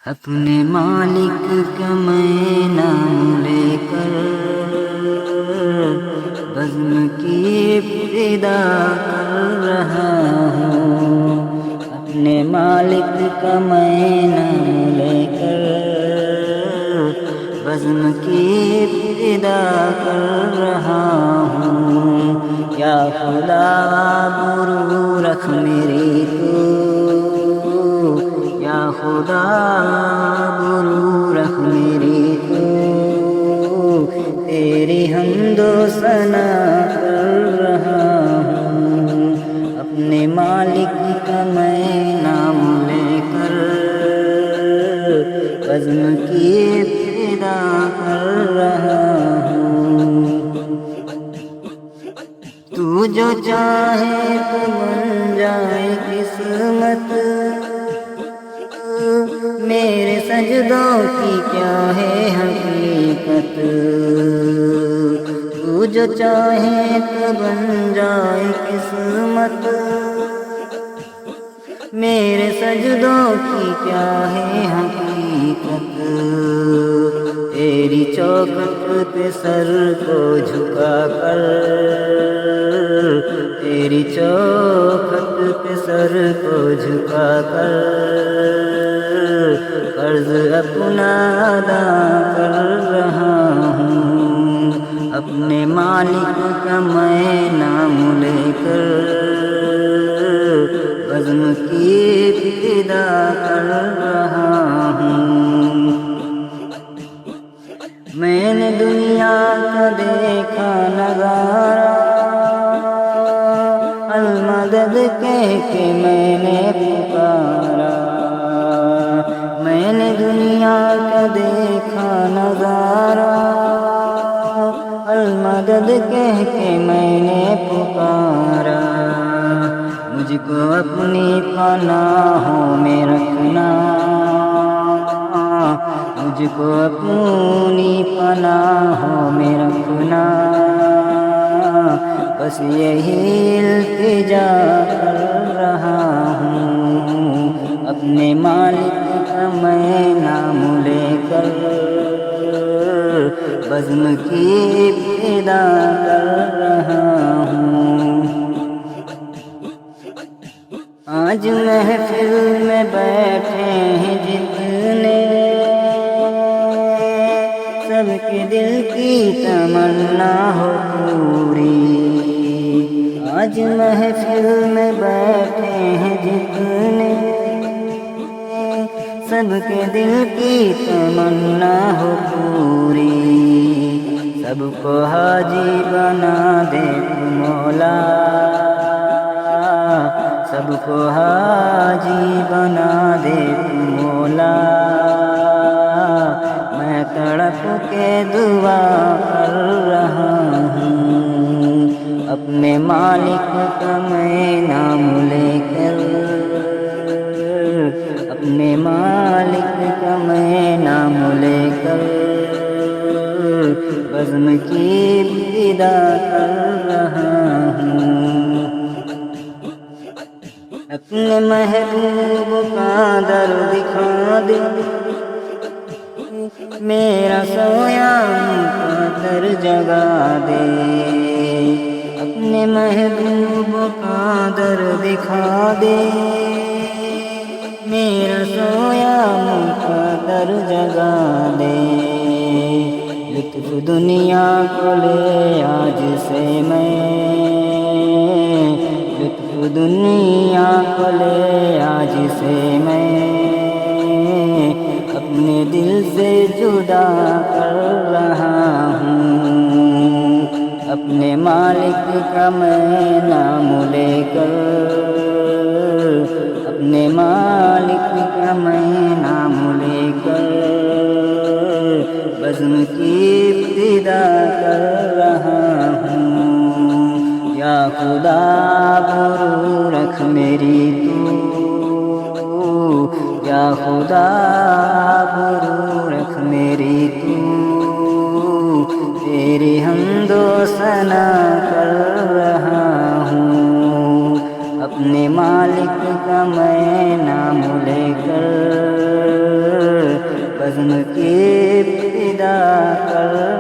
اپنے مالک کا میں نام لے کر بزم کی ابتدا کر رہا ہوں۔ اپنے مالک کا میں نام لے کر بزم کی ابتدا کر رہا ہوں۔ یا خدا برو رکھ میری تو، یا خدا برو رکھ میری تو، تیری حمد و ثنا کر رہا ہوں۔ اپنے مالک کا میں نام لے کر بزم کی ابتدا کر رہا ہوں۔ تو جو چاہے تو بن جائے قسمت، میرے سجدوں کی کیا ہے حقیقت۔ تو جو چاہے تو بن جائے قسمت، میرے سجدوں کی کیا ہے حقیقت۔ تیری چوکھٹ پہ سر کو جھکا کر، تیری چوکھٹ پہ سر کو جھکا کر قرض اپنا ادا کر رہا ہوں۔ اپنے مالک کا میں نام لے کر بزم کی ابتدا کر رہا ہوں۔ میں نے دنیا کا دیکھا نظارہ، المدد کہہ کے میں نے پکارا۔ میں نے دنیا کا دیکھا نظارہ، المدد کہہ کے میں نے پکارا۔ مجھ کو اپنی پناہوں میں رکھنا، مجھ کو اپنی پناہوں میں رکھنا، بس یہی التجا کر رہا ہوں۔ اپنے مالک کا میں نام لے کر بزم کی ابتدا کر رہا ہوں۔ آج محفل میں بیٹھے ہیں جتنے، سب کے دل کی تمنا ہو پوری۔ آج محفل میں بیٹھے ہیں جتنے، سب کے دل کی تمنا ہو پوری۔ سب کو حاجی بنا دے تو مولا، سب کو حاجی بنا دے تو مولا۔ میں تڑپ کے دعا کر رہا ہوں۔ اپنے مالک کا میں نام لے کر، اپنے مالک کا میں نام لے کر بزم کی ابتدا کر رہا ہوں۔ اپنے محبوب کا در دکھا دے، میرا سویا مقدر جگا دے۔ اپنے محبوب کا در دکھا دے، میرا سویا مقدر جگا دے۔ لطف دنیا کو لے آج سے میں، لطف دنیا کو لے آج سے میں، اپنے دل سے جدا کر رہا ہوں۔ اپنے مالک کا میں نام لے کر، اپنے مالک کا میں نام لے کر بزم کی ابتدا کر رہا ہوں۔ یا خدا برو رکھ میری تو، یا خدا برو رکھ میری تو، تیری حمد و ثنا کر رہا ہوں۔ اپنے مالک کا میں نام لے کر بزم کی ابتدا کر